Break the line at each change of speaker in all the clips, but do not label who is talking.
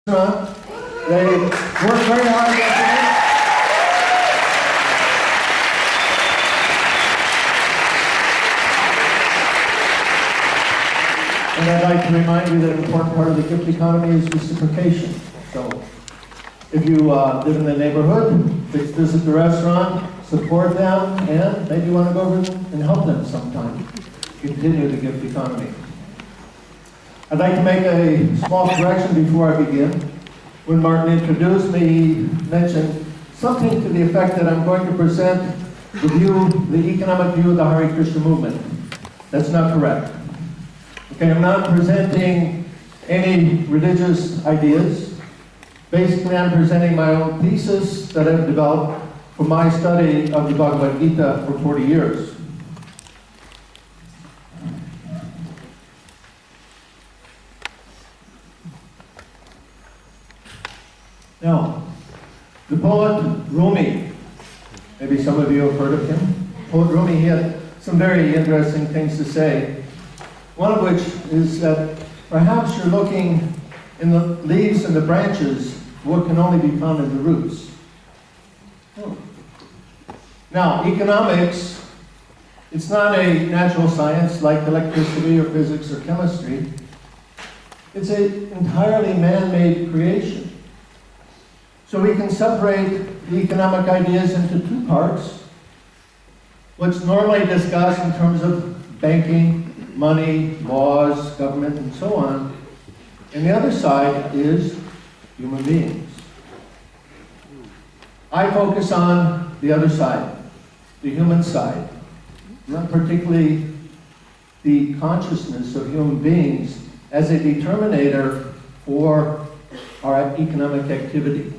They work very hard yesterday. And I'd like to remind you that an important part of the gift economy is reciprocation. So if you live in the neighborhood, please visit the restaurant, support them, and maybe you want to go over and help them sometime. Continue the gift economy. I'd like to make a small correction before I begin. When Martin introduced me, he mentioned something to the effect that I'm going to present the economic view of the Hare Krishna movement. That's not correct. Okay, I'm not presenting any religious ideas. Basically, I'm presenting my own thesis that I've developed from my study of the Bhagavad-gita for 40 years. Now, the poet Rumi, maybe some of you have heard of him. Poet Rumi, he had some very interesting things to say. One of which is that perhaps you're looking in the leaves and the branches what can only be found in the roots. Now, economics, it's not a natural science like electricity or physics or chemistry. It's an entirely man-made creation. So we can separate the economic ideas into two parts. What's normally discussed in terms of banking, money, laws, government, and so on. And the other side is human beings. I focus on the other side, the human side, not particularly the consciousness of human beings as a determinator for our economic activity.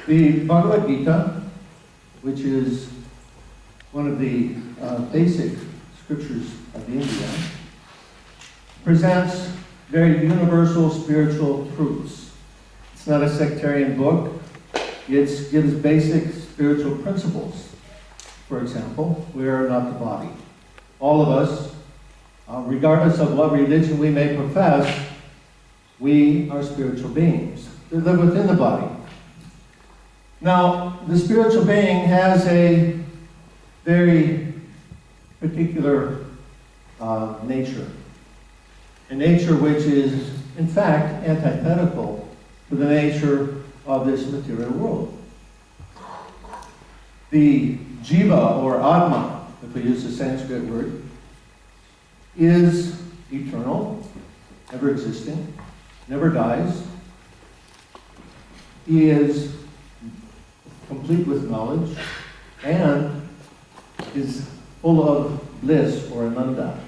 The Bhagavad-gita, which is one of the basic scriptures of India, presents very universal spiritual truths. It's not a sectarian book. It gives basic spiritual principles. For example, we are not the body. All of us, regardless of what religion we may profess, we are spiritual beings that live within the body. Now, the spiritual being has a very particular nature. A nature which is, in fact, antithetical to the nature of this material world. The jiva, or atma, if we use the Sanskrit word, is eternal, ever existing, never dies. He is complete with knowledge, and is full of bliss or ananda.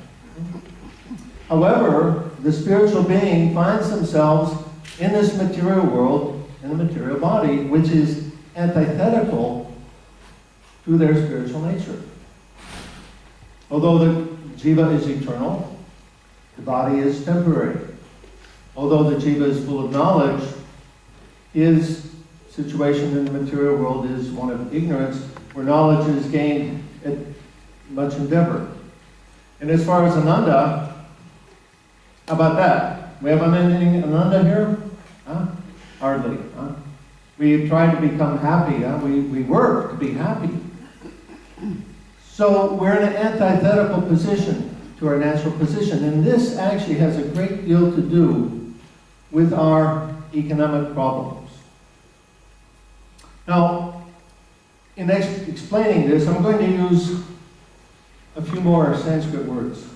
However, the spiritual being finds themselves in this material world, in the material body, which is antithetical to their spiritual nature. Although the jiva is eternal, the body is temporary. Although the jiva is full of knowledge, his situation in the material world is one of ignorance, where knowledge is gained at much endeavor. And as far as ananda, how about that? We have unending ananda here? Huh? Hardly. Huh? We try to become happy. Huh? We work to be happy. So we're in an antithetical position to our natural position. And this actually has a great deal to do with our economic problems. Now, in explaining this, I'm going to use a few more Sanskrit words.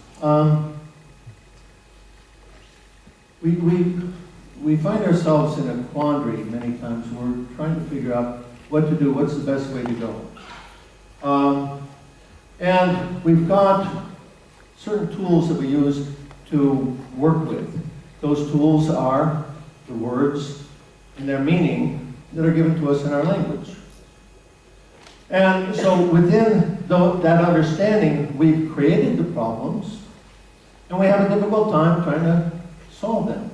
We find ourselves in a quandary many times. We're trying to figure out what to do, what's the best way to go. And we've got certain tools that we use to work with. Those tools are the words and their meaning that are given to us in our language. And so within that understanding, we've created the problems, and we have a difficult time trying to solve them.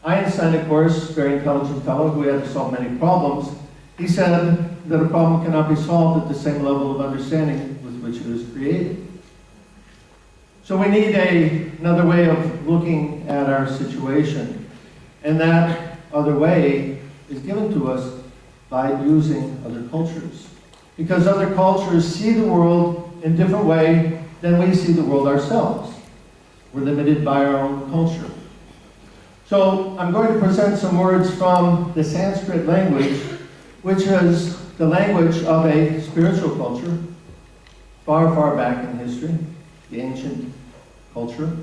Einstein, of course, very intelligent fellow who had to solve many problems, he said that a problem cannot be solved at the same level of understanding with which it was created. So we need another way of looking at our situation. And that other way is given to us by using other cultures. Because other cultures see the world in a different way than we see the world ourselves. We're limited by our own culture. So I'm going to present some words from the Sanskrit language, which is the language of a spiritual culture, far, far back in history, the ancient culture.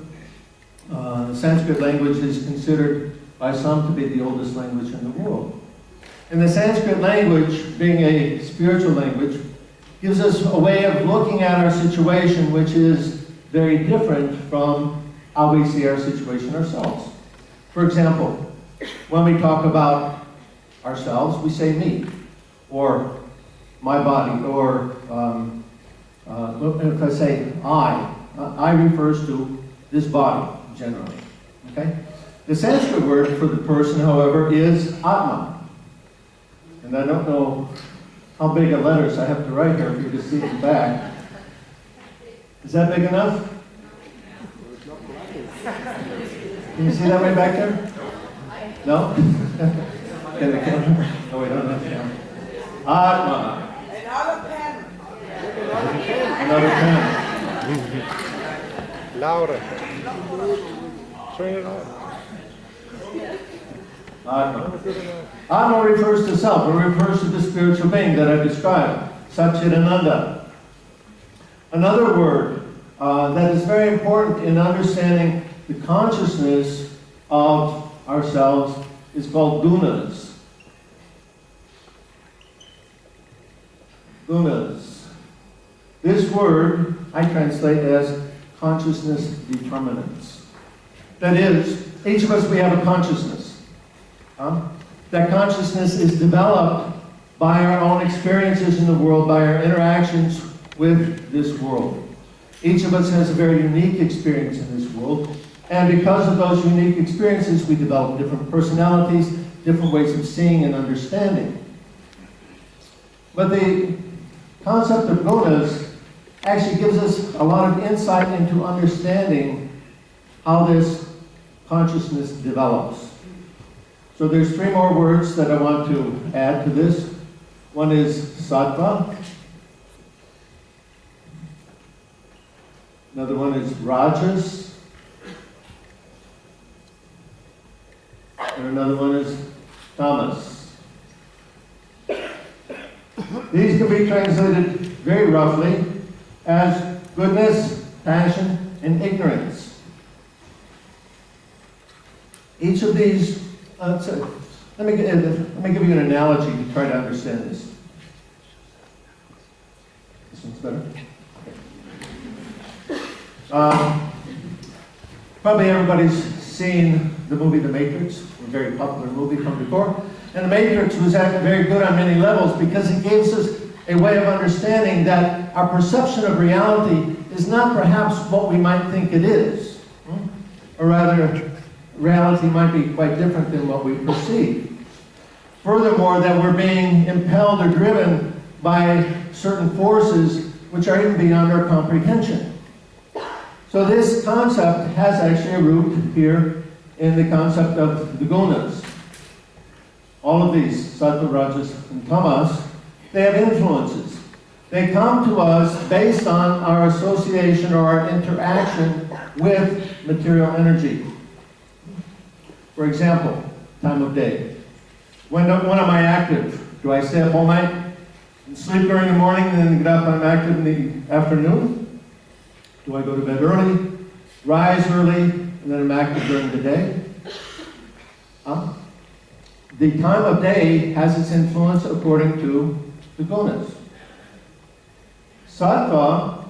The Sanskrit language is considered by some to be the oldest language in the world. And the Sanskrit language, being a spiritual language, gives us a way of looking at our situation which is very different from how we see our situation ourselves. For example, when we talk about ourselves, we say me, or my body, or if I say I refers to this body, generally. Okay? The Sanskrit word for the person, however, is Atma. And I don't know how big of letters I have to write here for you to see the back. Is that big enough? Can you see that way back there? No? Okay, the camera. Oh, we don't have the camera. Atma.
Another pen.
Another pen.
Laura. Turn it on.
Atma. Atma refers to self. It refers to the spiritual being that I described, Satchidananda. Another word that is very important in understanding the consciousness of ourselves is called gunas. Gunas. This word I translate as consciousness determinants. That is, each of us, we have a consciousness. That consciousness is developed by our own experiences in the world, by our interactions with this world. Each of us has a very unique experience in this world, and because of those unique experiences, we develop different personalities, different ways of seeing and understanding. But the concept of gunas actually gives us a lot of insight into understanding how this consciousness develops. So there's three more words that I want to add to this. One is sattva. Another one is rajas. And another one is tamas. These can be translated very roughly as goodness, passion, and ignorance. Each of these, let me give you an analogy to try to understand this. This one's better. Probably everybody's seen the movie The Matrix, a very popular movie from before. And The Matrix was very good on many levels because it gives us a way of understanding that our perception of reality is not perhaps what we might think it is. Or rather, reality might be quite different than what we perceive. Furthermore, that we're being impelled or driven by certain forces which are even beyond our comprehension. So this concept has actually a root here in the concept of the gunas. All of these, sattva, rajas, and tamas, they have influences. They come to us based on our association or our interaction with material energy. For example, time of day. When am I active? Do I stay up all night and sleep during the morning and then get up and I'm active in the afternoon? Do I go to bed early, rise early, and then I'm active during the day? The time of day has its influence according to the gunas. Sattva,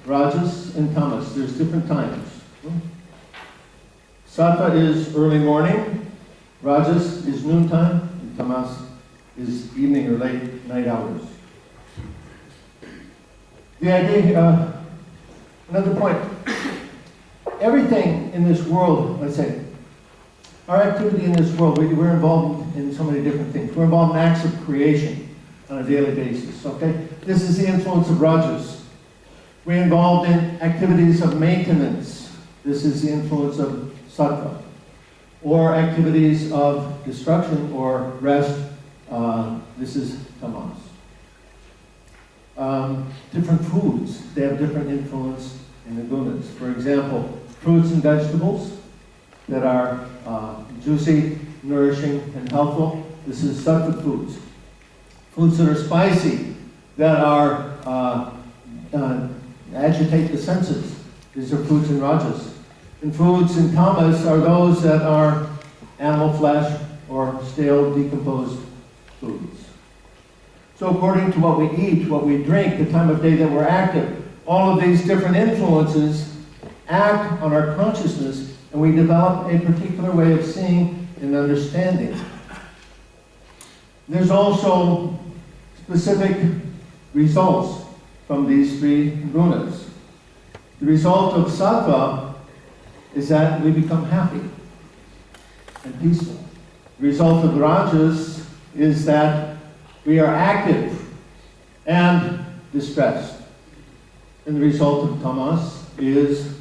rajas, and tamas. There's different times. Sattva is early morning, rajas is noontime, and tamas is evening or late night hours. The idea, another point, everything in this world, let's say, our activity in this world, we're involved in so many different things. We're involved in acts of creation on a daily basis, okay? This is the influence of rajas. We're involved in activities of maintenance. This is the influence of sattva. Or activities of destruction or rest. This is tamas. Different foods, they have different influence in the gunas. For example, fruits and vegetables that are juicy, nourishing, and healthful. This is sattvic foods. Foods that are spicy, that are agitate the senses. These are foods in rajas. And foods in tamas are those that are animal flesh or stale, decomposed foods. So according to what we eat, what we drink, the time of day that we're active, all of these different influences act on our consciousness, and we develop a particular way of seeing and understanding. There's also specific results from these three gunas. The result of sattva is that we become happy and peaceful. The result of rajas is that we are active and distressed. And the result of tamas is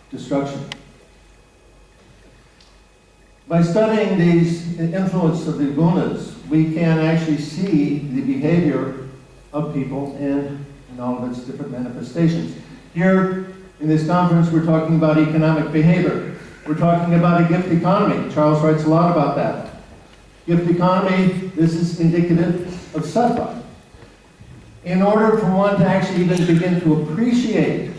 destruction. By studying these influence of the gunas, we can actually see the behavior of people and in all of its different manifestations. Here in this conference, we're talking about economic behavior. We're talking about a gift economy. Charles writes a lot about that. Gift economy, this is indicative of sattva. In order for one to actually even begin to appreciate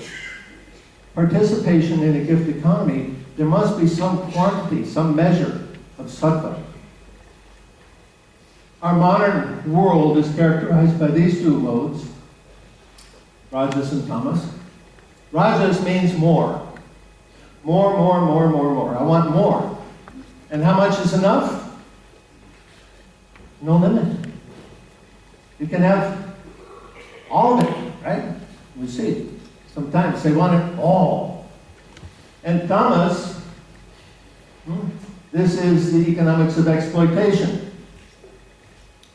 participation in a gift economy, there must be some quantity, some measure of sattva. Our modern world is characterized by these two modes, rajas and tamas. Rajas means more. More. I want more. And how much is enough? No limit. You can have all of it, right? We see. Sometimes they want it all. And tamas, this is the economics of exploitation.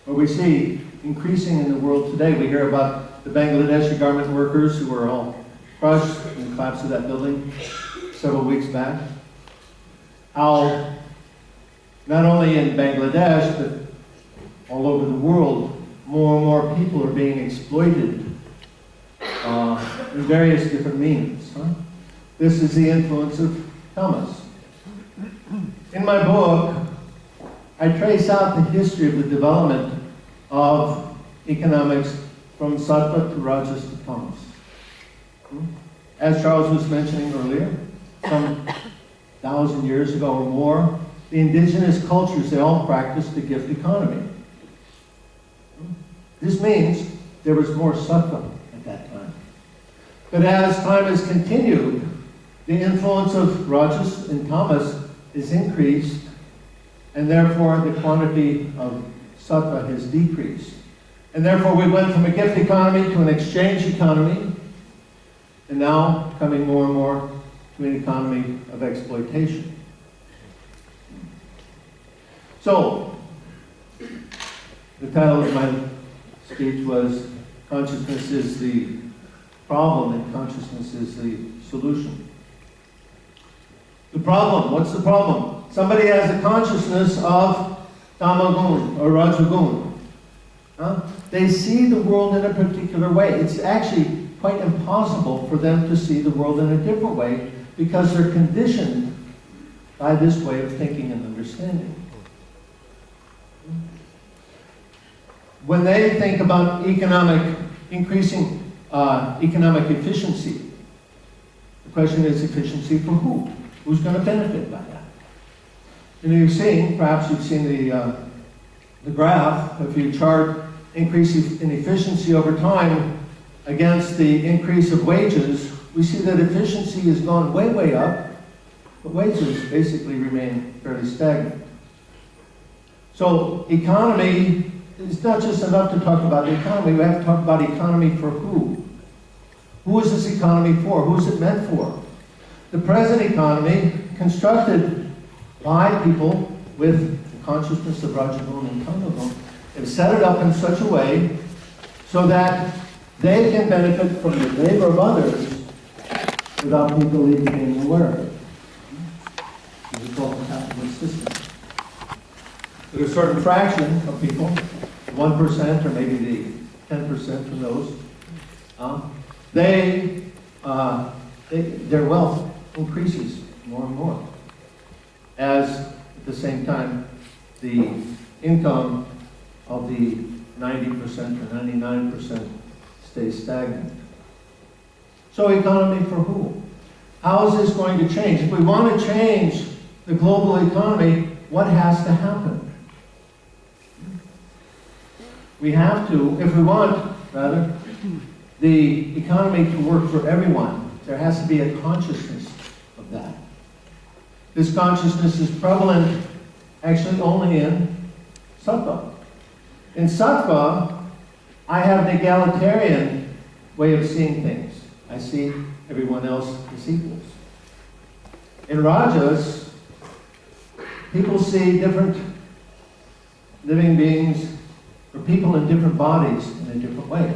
What we see increasing in the world today, we hear about the Bangladeshi garment workers who were all crushed in the collapse of that building several weeks back. How not only in Bangladesh, but all over the world, more and more people are being exploited in various different means. This is the influence of tamas. In my book, I trace out the history of the development of economics from sattva to rajas to tamas. As Charles was mentioning earlier, some 1,000 years ago or more, the indigenous cultures, they all practiced the gift economy. This means there was more sattva at that time. But as time has continued, the influence of rajas and tamas is increased, and therefore the quantity of sattva has decreased. And therefore we went from a gift economy to an exchange economy, and now coming more and more to an economy of exploitation. So, the title of my speech was, Consciousness is the Problem and Consciousness is the Solution. The problem, what's the problem? Somebody has a consciousness of tamagun or rajagun. They see the world in a particular way. It's actually quite impossible for them to see the world in a different way because they're conditioned by this way of thinking and understanding. When they think about increasing economic efficiency, the question is efficiency for who? Who's going to benefit by that? And you've seen, perhaps you've seen the graph, if you chart increase in efficiency over time against the increase of wages, we see that efficiency has gone way up, but wages basically remain fairly stagnant. So economy, it's not just enough to talk about the economy, we have to talk about economy for who? Who is this economy for? Who is it meant for? The present economy, constructed by people with the consciousness of rajagun and tamagun, have set it up in such a way so that They can benefit from the labor of others without people even being aware of it. It's called the capitalist system. There's a certain fraction of people, 1% or maybe the 10% of those, their wealth increases more and more, as at the same time the income of the 90% or 99% stays stagnant. So economy for who? How is this going to change? If we want to change the global economy, what has to happen? We have to, if we want, rather, the economy to work for everyone, there has to be a consciousness of that. This consciousness is prevalent actually only in sattva. In sattva, I have an egalitarian way of seeing things. I see everyone else as equals. In rajas, people see different living beings or people in different bodies in a different way,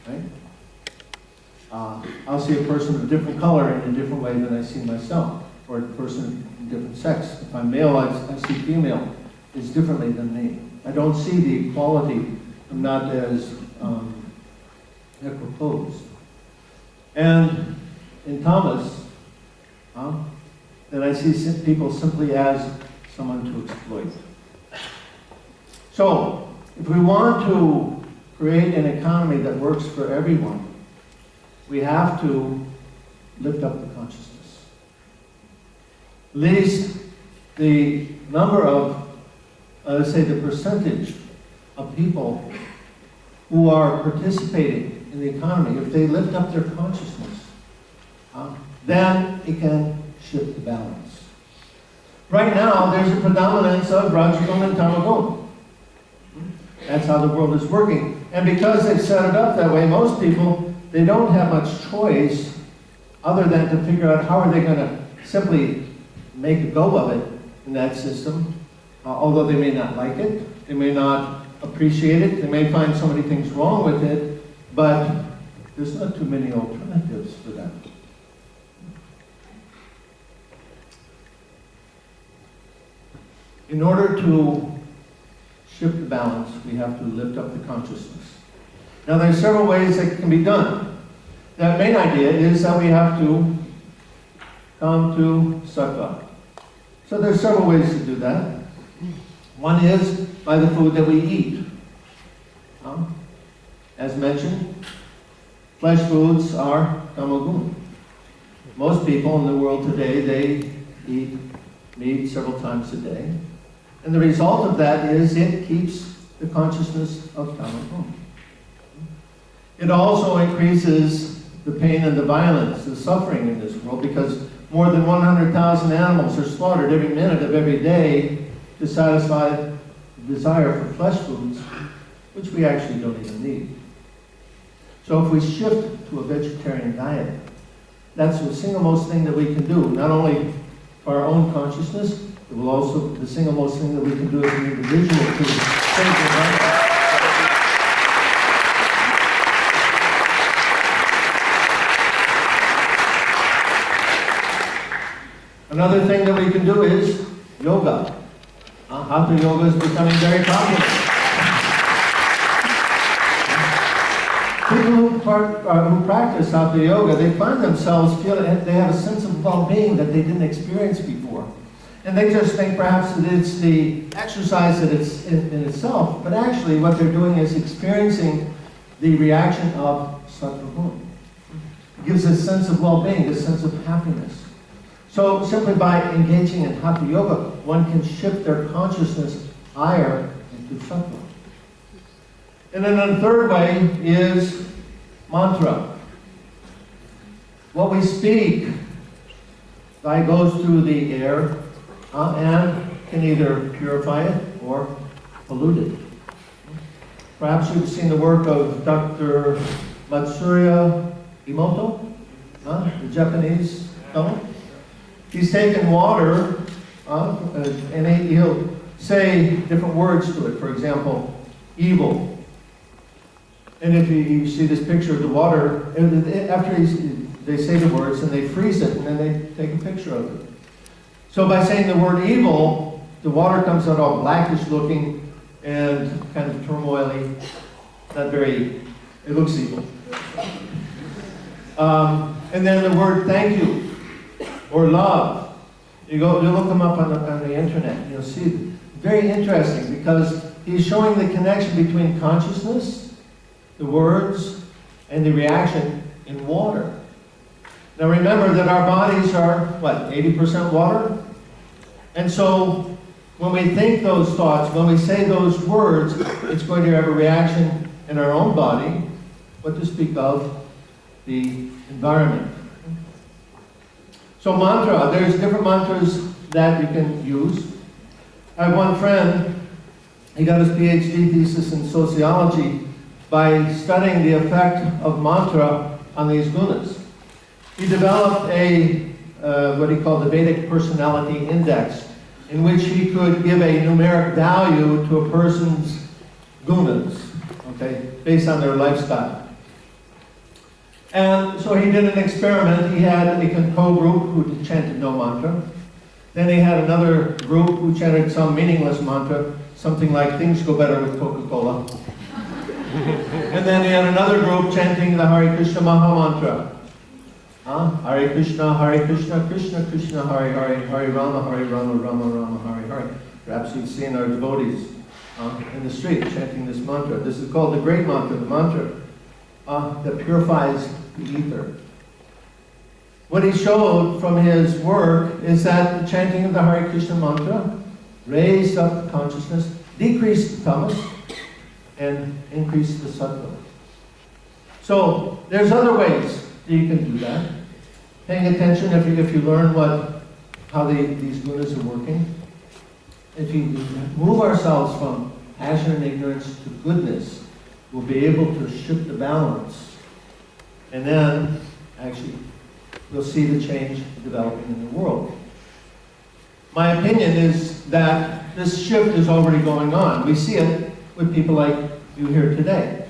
right? I'll see a person of a different color in a different way than I see myself, or a person in different sex. If I'm male, I see female is differently than me. I don't see the equality. I'm not as equiposed. And in Thomas, then I see people simply as someone to exploit. So, if we want to create an economy that works for everyone, we have to lift up the consciousness. At least the number of, let's say the percentage of people who are participating in the economy, if they lift up their consciousness, then it can shift the balance. Right now, there's a predominance of Rajagun and Tamagun. That's how the world is working. And because they've set it up that way, most people, they don't have much choice other than to figure out how are they going to simply make a go of it in that system. Although they may not like it, they may not appreciate it, they may find so many things wrong with it, but there's not too many alternatives for them. In order to shift the balance, we have to lift up the consciousness. Now there's several ways that can be done. The main idea is that we have to come to sattva. So there's several ways to do that. One is by the food that we eat. As mentioned, flesh foods are tamagun. Most people in the world today, they eat meat several times a day. And the result of that is it keeps the consciousness of tamagun. It also increases the pain and the violence, the suffering in this world, because more than 100,000 animals are slaughtered every minute of every day to satisfy the desire for flesh foods, which we actually don't even need. So if we shift to a vegetarian diet, that's the single most thing that we can do, not only for our own consciousness, it will also be the single most thing that we can do as an individual to save the life. Another thing that we can do is yoga. Hatha yoga is becoming very popular. People who practice Hatha yoga, they find themselves feeling, they have a sense of well-being that they didn't experience before. And they just think perhaps that it's the exercise that it's in itself, but actually what they're doing is experiencing the reaction of sattva. It gives a sense of well-being, a sense of happiness. So simply by engaging in Hatha yoga, one can shift their consciousness higher into sattva. And then the third way is mantra. What we speak goes through the air and can either purify it or pollute it. Perhaps you've seen the work of Dr. Matsuya Emoto, the Japanese fellow. He's taken water and he'll say different words to it. For example, evil. And if you see this picture of the water, and after they say the words and they freeze it and then they take a picture of it. So by saying the word evil, the water comes out all blackish looking and kind of turmoily. Not very, it looks evil. And then the word thank you or love. You look them up on the internet, you'll see. Very interesting because he's showing the connection between consciousness, the words, and the reaction in water. Now remember that our bodies are, what, 80% water? And so when we think those thoughts, when we say those words, it's going to have a reaction in our own body, what to speak of the environment. So mantra, there's different mantras that you can use. I have one friend, he got his PhD thesis in sociology by studying the effect of mantra on these gunas. He developed what he called the Vedic Personality Index, in which he could give a numeric value to a person's gunas, okay, based on their lifestyle. And so he did an experiment. He had a control group who chanted no mantra. Then he had another group who chanted some meaningless mantra, something like things go better with Coca-Cola. And then he had another group chanting the Hare Krishna Maha Mantra. Hare Krishna, Krishna Krishna, Hare Hare, Hare Rama, Rama Rama, Hare Hare. Perhaps you've seen our devotees in the street chanting this mantra. This is called the great mantra, the mantra that purifies the ether. What he showed from his work is that the chanting of the Hare Krishna mantra raised up the consciousness, decreased the tamas, and increased the sattva. So there's other ways that you can do that. Paying attention if you learn how these gunas are working. If you move ourselves from passion and ignorance to goodness, we'll be able to shift the balance. And then, actually, we'll see the change developing in the world. My opinion is that this shift is already going on. We see it with people like you here today.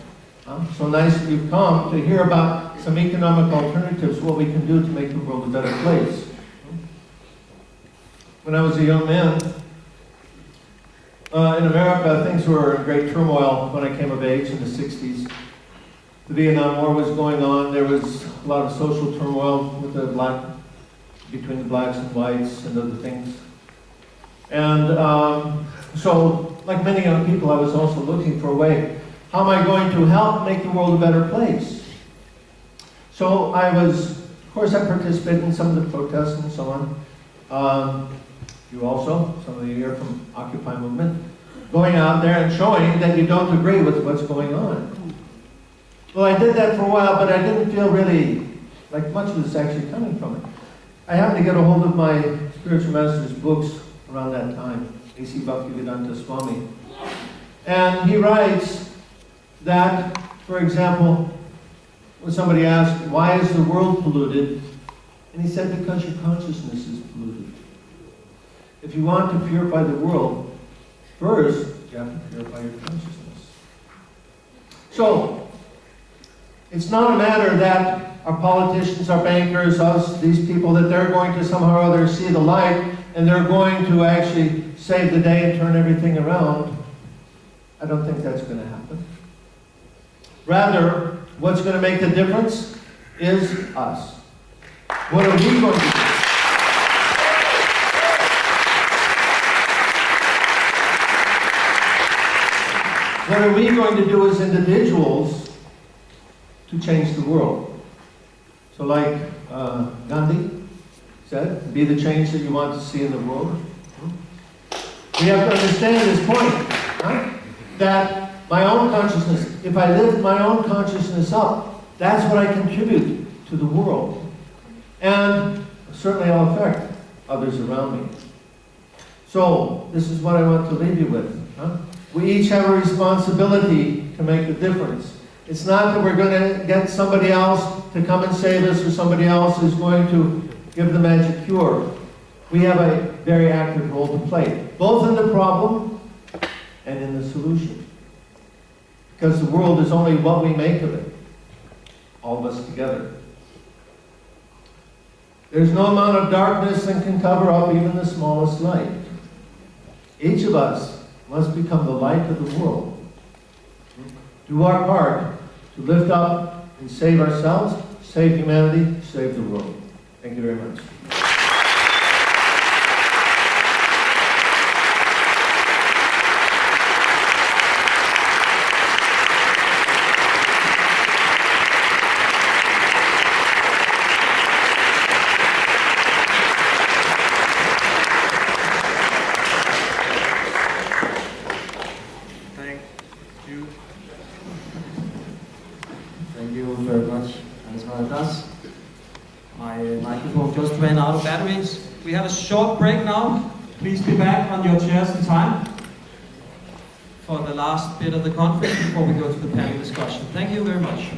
So nice that you've come to hear about some economic alternatives, what we can do to make the world a better place. When I was a young man, in America, things were in great turmoil when I came of age in the 60s. The Vietnam War was going on. There was a lot of social turmoil with between the blacks and whites and other things. And so, like many young people, I was also looking for a way, how am I going to help make the world a better place? So of course I participated in some of the protests and so on. You also, some of you here from Occupy movement, going out there and showing that you don't agree with what's going on. Well, I did that for a while, but I didn't feel really like much was actually coming from it. I happened to get a hold of my spiritual master's books around that time, A.C. Bhaktivedanta Swami. And he writes that, for example, when somebody asked, why is the world polluted? And he said, because your consciousness is polluted. If you want to purify the world, first, you have to purify your consciousness. So, it's not a matter that our politicians, our bankers, us, these people, that they're going to somehow or other see the light and they're going to actually save the day and turn everything around. I don't think that's going to happen. Rather, what's going to make the difference is us. What are we going to do? What are we going to do as individuals to change the world? So like Gandhi said, be the change that you want to see in the world. We have to understand this point, that my own consciousness, if I lift my own consciousness up, that's what I contribute to the world. And certainly I'll affect others around me. So, this is what I want to leave you with. We each have a responsibility to make a difference. It's not that we're going to get somebody else to come and save us or somebody else is going to give the magic cure. We have a very active role to play, both in the problem and in the solution. because the world is only what we make of it, all of us together. There's no amount of darkness that can cover up even the smallest light. Each of us must become the light of the world. Do our part to lift up and save ourselves, save humanity, save the world. Thank you very much.
Thank you very much, Dhaneswara. My microphone just ran out of batteries. We have a short break now. Please be back on your chairs in time for the last bit of the conference before we go to the panel discussion. Thank you very much.